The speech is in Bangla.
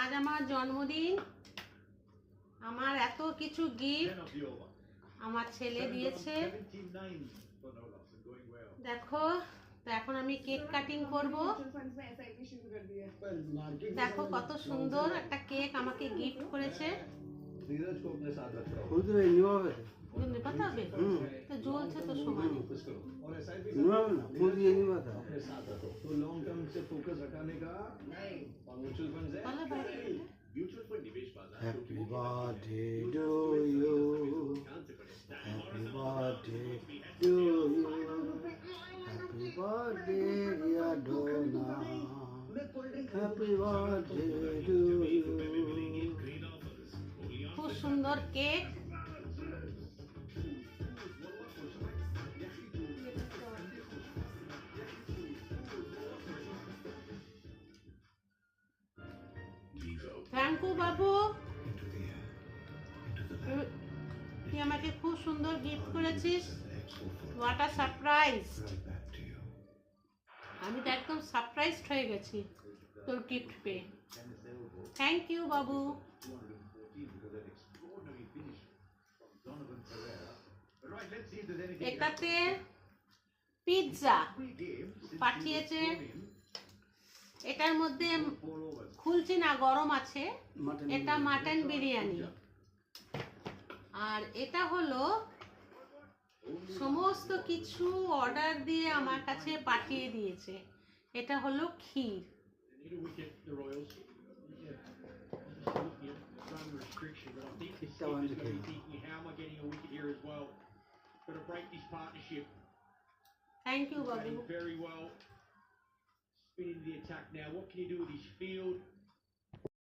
আজ আমার জন্মদিন, আমার এত কিছু গিফট আমার ছেলে দিয়েছে। দেখো, তো এখন আমি কেক কাটিং করব। দেখো কত সুন্দর একটা কেক আমাকে গিফট করেছে। নিভাতে হবে তো, জ্বলছে তো সমানে। Happy birthday to you. Happy birthday to you. Happy birthday, dear Donna. Happy birthday to you. খুব সুন্দর কেক। থ্যাংক ইউ বাবু, তুই আমাকে খুব সুন্দর গিফট করেছিস। What a surprise! আমি তো একদম সারপ্রাইজড হয়ে গেছি তোর গিফট পেয়ে। থ্যাংক ইউ বাবু। এটাতে পিৎজা পাঠিয়েছে, এটার মধ্যে খুলছি না, গরম আছে। এটা মাটন বিরিয়ানি, আর এটা হলো সমস্ত কিছু অর্ডার দিয়ে আমার কাছে পাঠিয়ে দিয়েছে। এটা হলো ক্ষীর। Thank you Babu. Very well. Spinning the attack now. What can you do with his field?